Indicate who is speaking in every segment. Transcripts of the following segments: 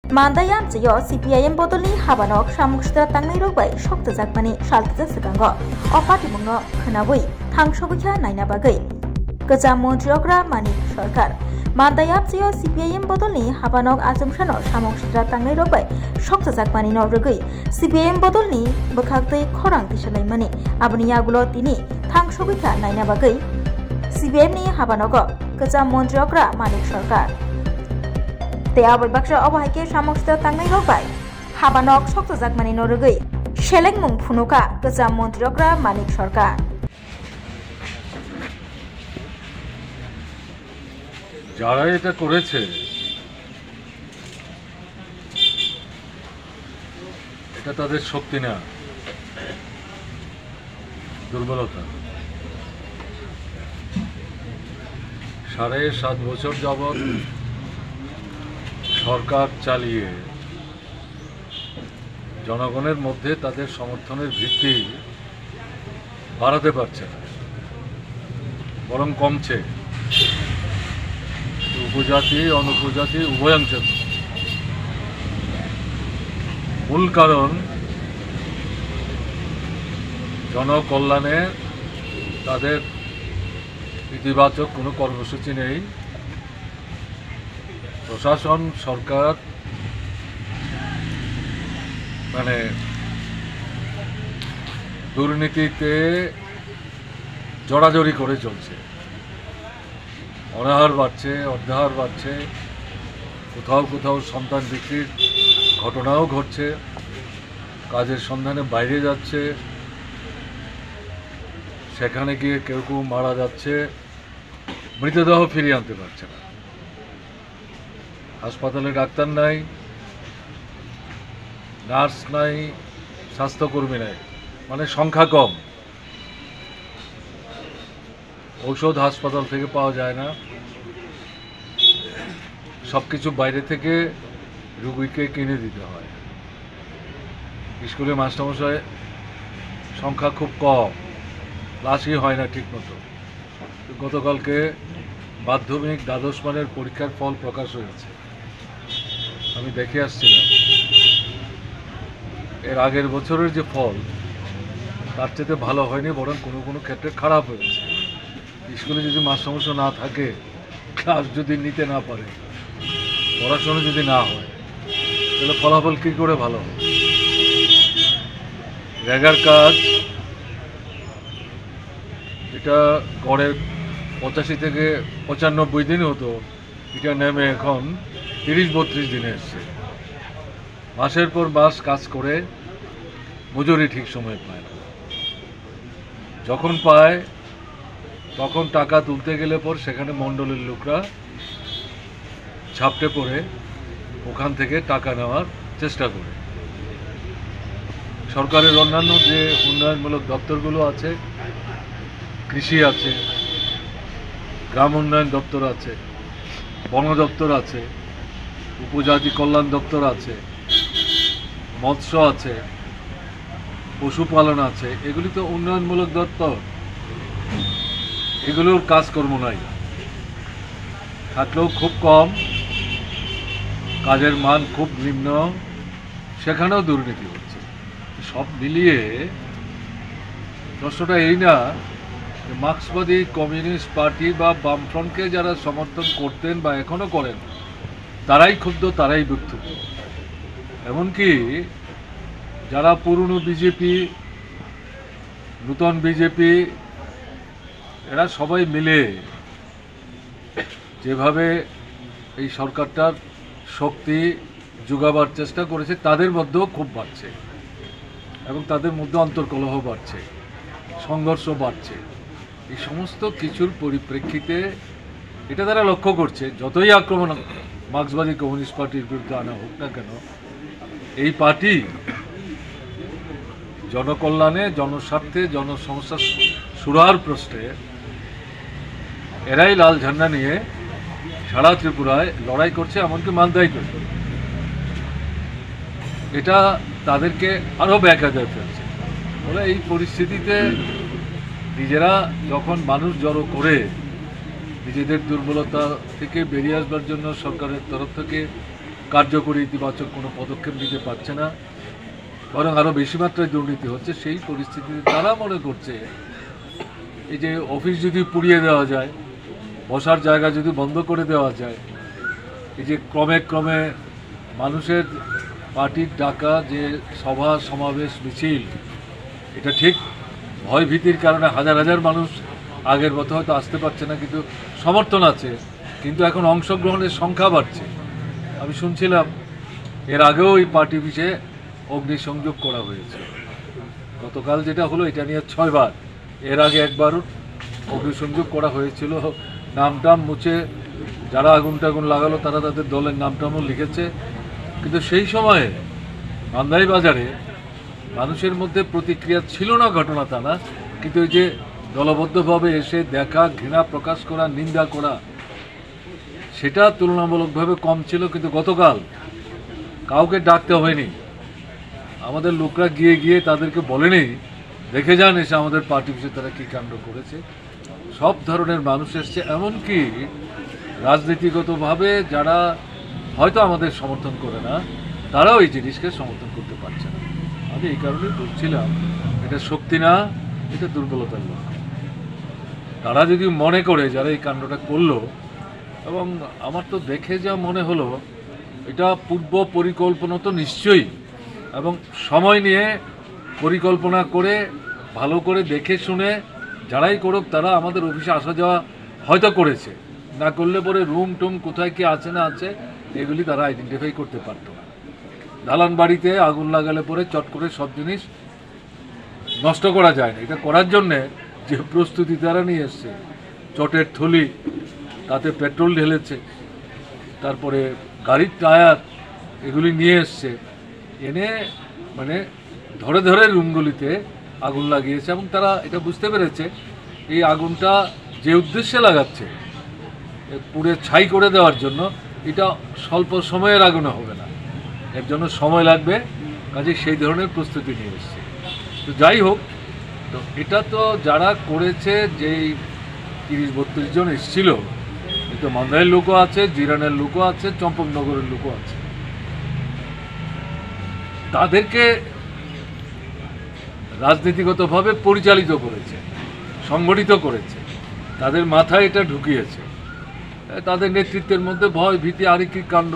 Speaker 1: Mandaya Jayo CPIM Bodolni Habanok Shamukstra Tangnai Rokbai Shokta Jakmani Shalta Sekango Opati Mungno Khanabui Thangshobukha Naina Bagai Gajam Montriokra Mani Sarkar Mandaya Jayo CPIM Bodolni Habanok Azumshano Shamukstra Tangnai Rokbai Shokta Jakmani no Rogai CPIM Bodolni Bakaktai Khorang Tishalai Mani Abani Yagulo Tini Thangshobukha Naina Bagai CPIM ni Habanogo Gajam Montriokra Mani Sarkar Abai baksa obahike samokstra tangnai rokbai habanok shokta jakmani no rogoi selengmung phunuka gajam montriokra manik sarkar
Speaker 2: যারা এটা করেছে এটা তাদের শক্তি না দুর্বলতা 7.5 বছর যাবত সরকার চালিয়ে জনগণের মধ্যে তাদের সমর্থনের ভিত্তি বাড়াতে পারছে না বরং কমছে উপজাতি অনুপজাতি উভয়াংশের মূল কারণ জনকল্যাণে তাদের ইতিবাচক কোনো কর্মসূচি নেই প্রশাসন সরকার মানে দুর্নীতিতে জড়াজড়ি করে চলছে অনাহার বাড়ছে অর্ধাহার বাড়ছে কোথাও কোথাও সন্তান বিক্রির ঘটনাও ঘটছে কাজের সন্ধানে বাইরে যাচ্ছে সেখানে গিয়ে কেউ কেউ মারা যাচ্ছে মৃতদেহ ফিরিয়ে আনতে পারছে না হাসপাতালে ডাক্তার নাই নার্স নাই স্বাস্থ্যকর্মী নাই মানে সংখ্যা কম ঔষধ হাসপাতাল থেকে পাওয়া যায় না সবকিছু বাইরে থেকে রোগীকে কিনে দিতে হয় স্কুলে মাস্টারমশাই সংখ্যা খুব কম ক্লাসই হয় না ঠিকমতো গতকালকে মাধ্যমিক দ্বাদশ মানের পরীক্ষার ফল প্রকাশ হয়েছে আমি দেখে আসছিলাম এর আগের বছরের যে ফল তার চেয়ে ভালো হয়নি বরং কোনো কোনো ক্ষেত্রে খারাপ হয়েছে স্কুলে যদি মাস্টারমশাই না থাকে ক্লাস যদি নিতে না পারে পড়াশোনা যদি না হয় তাহলে ফলাফল কী করে ভালো হবে রেগার কাজ এটা গড়ের 85 থেকে 95 দিন হতো এটা নেমে এখন 30-32 দিনে এসছে মাসের পর মাস কাজ করে মজুরি ঠিক সময় পায় না যখন পায় তখন টাকা তুলতে গেলে পর সেখানে মণ্ডলের লোকরা ঝাপটে পড়ে ওখান থেকে টাকা নেওয়ার চেষ্টা করে সরকারের অন্যান্য যে উন্নয়নমূলক দপ্তরগুলো আছে কৃষি আছে গ্রাম উন্নয়ন দপ্তর আছে বন দপ্তর আছে উপজাতি কল্যাণ দপ্তর আছে মৎস্য আছে পশুপালন আছে এগুলি তো উন্নয়নমূলক দপ্তর এগুলোর কাজকর্ম নাই থাকলেও খুব কম কাজের মান খুব নিম্ন সেখানেও দুর্নীতি হচ্ছে সব মিলিয়ে প্রশ্নটা এই না মার্ক্সবাদী কমিউনিস্ট পার্টি বা বামফ্রন্টকে যারা সমর্থন করতেন বা এখনো করেন তারাই ক্ষুব্ধ তারাই দুঃখ এমনকি যারা পুরনো বিজেপি নূতন বিজেপি এরা সবাই মিলে যেভাবে এই সরকারটার শক্তি যোগাবার চেষ্টা করেছে তাদের মধ্যেও খুব বাড়ছে এবং তাদের মধ্যে অন্তর্কলহ বাড়ছে সংঘর্ষ বাড়ছে এই সমস্ত কিছুর পরিপ্রেক্ষিতে এটা তারা লক্ষ্য করছে যতই আক্রমণ মার্ক্সবাদী কমিউনিস্ট পার্টির বিরুদ্ধে আনা হোক না কেন এই পার্টি জনকল্যাণে জনস্বার্থে জনসমস্যা সুরাহার প্রশ্নে এরাই লাল ঝান্ডা নিয়ে সারা ত্রিপুরায় লড়াই করছে এমনকি মালদাই করছে এটা তাদেরকে আরও ব্যাঘাতে ফেলছে বলে এই পরিস্থিতিতে নিজেরা যখন মানুষ জড়ো করে নিজেদের দুর্বলতা থেকে বেরিয়ে আসবার জন্য সরকারের তরফ থেকে কার্যকরী ইতিবাচক কোনো পদক্ষেপ নিতে পারছে না, বরং আরও বেশি মাত্রায় দুর্নীতি হচ্ছে। সেই পরিস্থিতিতে তারা মনে করছে এই যে অফিস যদি পুড়িয়ে দেওয়া যায়, বসার জায়গা যদি বন্ধ করে দেওয়া যায়, এই যে ক্রমে ক্রমে মানুষের পার্টির ডাকা যে সভা সমাবেশ মিছিল, এটা ঠিক ভয় ভীতির কারণে হাজার হাজার মানুষ আগের মতো হয়তো আসতে পারছে না, কিন্তু সমর্থন আছে, কিন্তু এখন অংশগ্রহণের সংখ্যা বাড়ছে। আমি শুনছিলাম এর আগেও এই পার্টি অফিসে অগ্নিসংযোগ করা হয়েছে। গতকাল যেটা হলো এটা নিয়ে 6 বার, এর আগে একবার অগ্নিসংযোগ করা হয়েছিল। নামটাম মুছে যারা আগুন টাগুন লাগালো তারা তাদের দলের নামটামও লিখেছে, কিন্তু সেই সময়ে মান্দাই বাজারে মানুষের মধ্যে প্রতিক্রিয়া ছিল না, ঘটনা তা না, কিন্তু এই যে দলবদ্ধভাবে এসে দেখা, ঘৃণা প্রকাশ করা, নিন্দা করা, সেটা তুলনামূলকভাবে কম ছিল। কিন্তু গতকাল কাউকে ডাকতে হয়নি, আমাদের লোকরা গিয়ে গিয়ে তাদেরকে বলেনি দেখে যান এসে আমাদের পার্টি অফিসে তারা কী কাণ্ড করেছে। সব ধরনের মানুষ এসছে, এমনকি রাজনীতিগতভাবে যারা হয়তো আমাদের সমর্থন করে না, তারাও এই জিনিসকে সমর্থন করতে পারছে না। আমি এই কারণে বলছিলাম এটা শক্তি না, এটা দুর্বলতার লক্ষণ। তারা যদি মনে করে যারা এই কাণ্ডটা করলো, এবং আমার তো দেখে যা মনে হলো এটা পূর্ব পরিকল্পনা তো নিশ্চয়ই, এবং সময় নিয়ে পরিকল্পনা করে ভালো করে দেখে শুনে যারাই করুক তারা আমাদের অফিসে আসা যাওয়া হয়তো করেছে, না করলে পরে রুম টুম কোথায় কি আছে না আছে এগুলি তারা আইডেন্টিফাই করতে পারত না। দালান বাড়িতে আগুন লাগালে পরে চট করে সব জিনিস নষ্ট করা যায় না। এটা করার জন্যে যে প্রস্তুতি তারা নিয়ে এসছে, চটের থলি, তাতে পেট্রোল ঢেলেছে, তারপরে গাড়ির টায়ার, এগুলি নিয়ে এসছে, এনে মানে ধরে ধরে রুমগুলিতে আগুন লাগিয়েছে। এবং তারা এটা বুঝতে পেরেছে এই আগুনটা যে উদ্দেশ্যে লাগাচ্ছে পুড়ে ছাই করে দেওয়ার জন্য, এটা স্বল্প সময়ের আগুনে হবে না, এর জন্য সময় লাগবে, কাজে সেই ধরনের প্রস্তুতি নিয়ে এসছে। তো যাই হোক, তো এটা তো যারা করেছে, যেই 30-32 জন এসেছিল, কিন্তু মান্দাইয়ের লোকও আছে, জিরানের লোকও আছে, চম্পকনগরের লোকও আছে, তাদেরকে রাজনীতিগতভাবে পরিচালিত করেছে, সংগঠিত করেছে, তাদের মাথায় এটা ঢুকিয়েছে। তাদের নেতৃত্বের মধ্যে ভয় ভীতি আর কি কাণ্ড।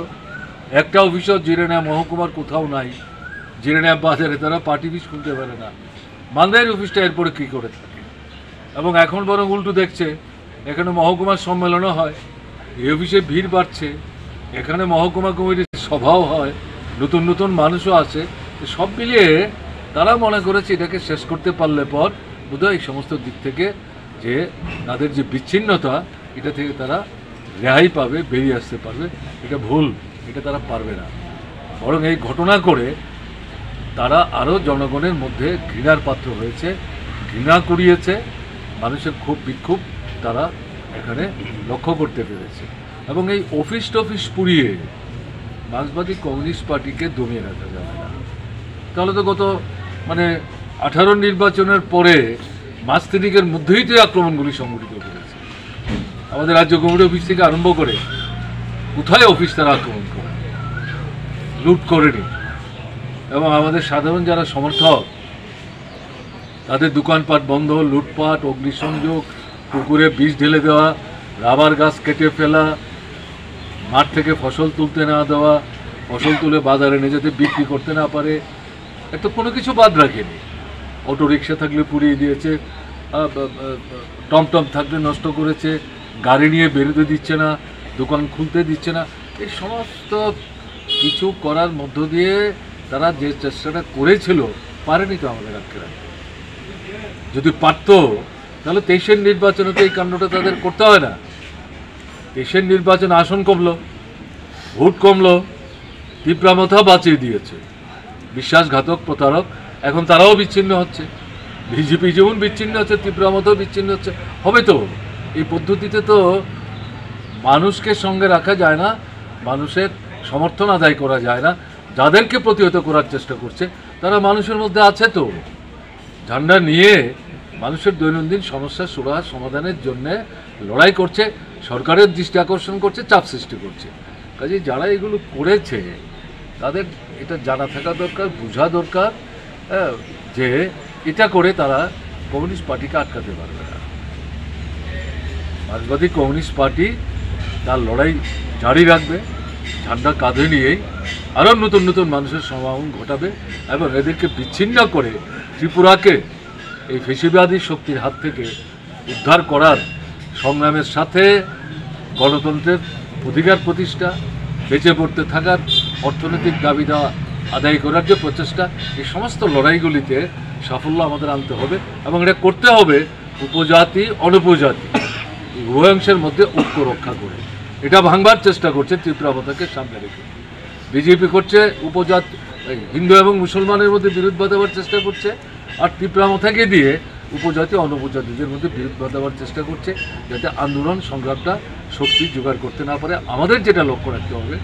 Speaker 2: একটা অফিসও জিরানিয়া মহকুমার কোথাও নাই, জিরানিয়া বাজারে তারা পার্টি অফিস খুলতে পারে না, মান্দাইয়ের অফিসটা এরপরে কী করে থাকে। এবং এখন বরং উল্টো দেখছে, এখানে মহকুমার সম্মেলনও হয়, এই অফিসে ভিড় বাড়ছে, এখানে মহকুমা কমিটির সভাও হয়, নতুন নতুন মানুষও আছে। সব মিলিয়ে তারা মনে করেছে এটাকে শেষ করতে পারলে পর বোধহয় এই সমস্ত দিক থেকে যে তাদের যে বিচ্ছিন্নতা, এটা থেকে তারা রেহাই পাবে, বেরিয়ে আসতে পারবে। এটা ভুল, এটা তারা পারবে না। বরং এই ঘটনা করে তারা আরও জনগণের মধ্যে ঘৃণার পাত্র হয়েছে, ঘৃণা কুড়িয়েছে, মানুষের ক্ষোভ বিক্ষোভ তারা এখানে লক্ষ্য করতে পেরেছে। এবং এই অফিস টফিস পুড়িয়ে মার্ক্সবাদী কমিউনিস্ট পার্টিকে দমিয়ে রাখা যাবে না। তাহলে তো গত 18 নির্বাচনের পরে মাস 3 মধ্যেই তো আক্রমণগুলি সংঘটিত করেছে। আমাদের রাজ্য কমিটি অফিস থেকে আরম্ভ করে কোথায় অফিস তারা আক্রমণ করে, লুট করেনি। এবং আমাদের সাধারণ যারা সমর্থক, তাদের দোকানপাট বন্ধ, লুটপাট, অগ্নিসংযোগ, পুকুরে বিষ ঢেলে দেওয়া, রাবার গাছ কেটে ফেলা, মাঠ থেকে ফসল তুলতে না দেওয়া, ফসল তুলে বাজারে নিয়ে যেতে বিক্রি করতে না পারে, এত কোনো কিছু বাদ রাখেনি। অটো রিক্সা থাকলে পুড়িয়ে দিয়েছে, টমটম থাকলে নষ্ট করেছে, গাড়ি নিয়ে বেরোতে দিচ্ছে না, দোকান খুলতে দিচ্ছে না। এই সমস্ত কিছু করার মধ্য দিয়ে তারা যে চেষ্টাটা করেছিল, পারেনি তো আমাদের আটকে রাখতে। যদি পারত তাহলে 23-এর নির্বাচনে তো এই কাণ্ডটা তাদের করতে হয় না। 23-এর নির্বাচনে আসন কমলো, ভোট কমলো, তীব্রামথা বাঁচিয়ে দিয়েছে। বিশ্বাসঘাতক প্রতারক এখন তারাও বিচ্ছিন্ন হচ্ছে, বিজেপি যেমন বিচ্ছিন্ন হচ্ছে, তীব্রামথাও বিচ্ছিন্ন হচ্ছে। হবে তো, এই পদ্ধতিতে তো মানুষকে সঙ্গে রাখা যায় না, মানুষের সমর্থন আদায় করা যায় না। যাদেরকে প্রতিহত করার চেষ্টা করছে তারা মানুষের মধ্যে আছে, তো ঝান্ডা নিয়ে মানুষের দৈনন্দিন সমস্যার সুরাহা সমাধানের জন্য লড়াই করছে, সরকারের দৃষ্টি আকর্ষণ করছে, চাপ সৃষ্টি করছে। কাজে যারা এগুলো করেছে তাদের এটা জানা থাকা দরকার, বোঝা দরকার যে এটা করে তারা কমিউনিস্ট পার্টিকে আটকাতে পারবে না। মার্ক্সবাদী কমিউনিস্ট পার্টি তার লড়াই জারি রাখবে, ঝান্ডা কাঁধে নিয়েই আরও নতুন নতুন মানুষের সমাগম ঘটাবে এবং এদেরকে বিচ্ছিন্ন করে ত্রিপুরাকে এই ফেসিবাদী শক্তির হাত থেকে উদ্ধার করার সংগ্রামের সাথে গণতন্ত্রের অধিকার প্রতিষ্ঠা, বেঁচে পড়তে থাকার অর্থনৈতিক দাবি দেওয়া আদায় করার যে প্রচেষ্টা, এই সমস্ত লড়াইগুলিতে সাফল্য আমাদের আনতে হবে এবং এটা করতে হবে উপজাতি অনুপজাতি উভয়াংশের মধ্যে ঐক্য রক্ষা করে। এটা ভাঙবার চেষ্টা করছে ত্রিপুরা মাতাকে সামনে রেখে। বিজেপি করছে উপজাতি হিন্দু এবং মুসলমানের মধ্যে বিরোধ বাঁধাবার চেষ্টা করছে, আর ত্রিপুরা মাতাকে দিয়ে উপজাতি অনুপজাতিদের মধ্যে বিরোধ বাঁধাবার চেষ্টা করছে, যাতে আন্দোলন সংগ্রামটা শক্তি জোগাড় করতে না পারে। আমাদের যেটা লক্ষ্য রাখতে হবে,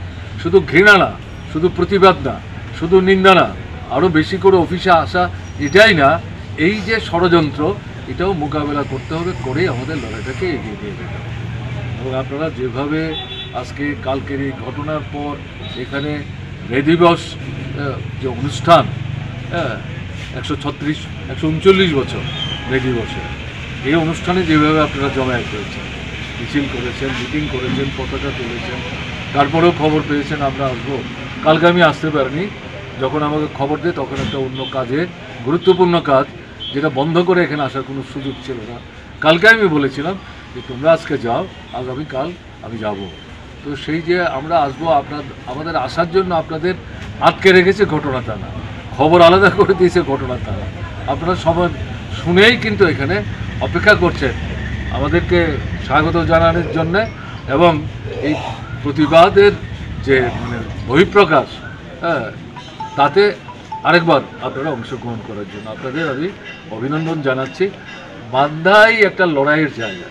Speaker 2: শুধু ঘৃণা না, শুধু প্রতিবাদ না, শুধু নিন্দা না, আরও বেশি করে অফিসে আসা এটাই না, এই যে ষড়যন্ত্র এটাও মোকাবেলা করতে হবে, করেই আমাদের লড়াইটাকে এগিয়ে নিয়ে যেতে হবে। এবং আপনারা যেভাবে আজকে কালকের এই ঘটনার পর এখানে মে দিবস যে অনুষ্ঠান 139 বছর মে দিবসে, এই অনুষ্ঠানে যেভাবে আপনারা জমায়েত করেছেন, মিছিল করেছেন, মিটিং করেছেন, পতাকা তুলেছেন, তারপরেও খবর পেয়েছেন আমরা আসবো। কালকে আমি আসতে পারিনি, যখন আমাকে খবর দেয় তখন একটা অন্য কাজে, গুরুত্বপূর্ণ কাজ, যেটা বন্ধ করে এখানে আসার কোনো সুযোগ ছিল না। কালকে আমি বলেছিলাম যে তোমরা আজকে যাও, আগামীকাল আমি যাব। তো সেই যে আমরা আসবো, আমাদের আসার জন্য আপনাদের আটকে রেখেছে ঘটনাটা না, খবর আলাদা করে দিয়েছে ঘটনাটা না, আপনারা সবাই শুনেই কিন্তু এখানে অপেক্ষা করছেন আমাদেরকে স্বাগত জানানোর জন্যে এবং এই প্রতিবাদের যে বহিঃপ্রকাশ, তাতে আরেকবার আপনারা অংশগ্রহণ করার জন্য আপনাদের আমি অভিনন্দন জানাচ্ছি। বান্দাই একটা লড়াইয়ের জায়গা,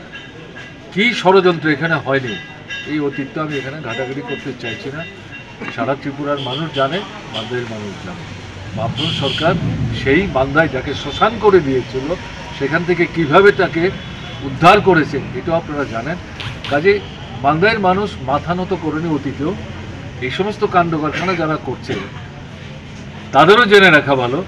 Speaker 2: কি ষড়যন্ত্র এখানে হয়নি এই অতীতটা আমি এখানে ঘাটাঘাটি করতে চাইছি না। সারা ত্রিপুরার মানুষ জানে, বান্দাইয়ের মানুষ জানে। বামফ্রন্ট সরকার সেই বান্দায় যাকে শ্মশান করে দিয়েছিল, সেখান থেকে কিভাবে তাকে উদ্ধার করেছে এটাও আপনারা জানেন। কাজে বান্দাইয়ের মানুষ মাথা নত করেনি অতীতেও। এই সমস্ত কাণ্ড কারখানা যারা করছে তাদেরও জেনে রাখা ভালো,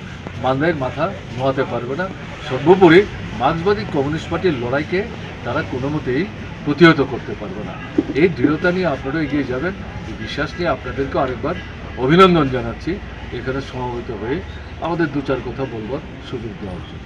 Speaker 2: বান্দাইয়ের মাথা নোয়াতে পারবে না। সর্বোপরি মার্ক্সবাদী কমিউনিস্ট পার্টির লড়াইকে তারা কোনো মতেই প্রতিহত করতে পারবে না। এই দৃঢ়তা নিয়ে আপনারা এগিয়ে যাবেন, এই বিশ্বাস নিয়ে আপনাদেরকে আরেকবার অভিনন্দন জানাচ্ছি এখানে সমবেত হয়ে আমাদের দু চার কথা বলবার সুযোগ দেওয়ার জন্য।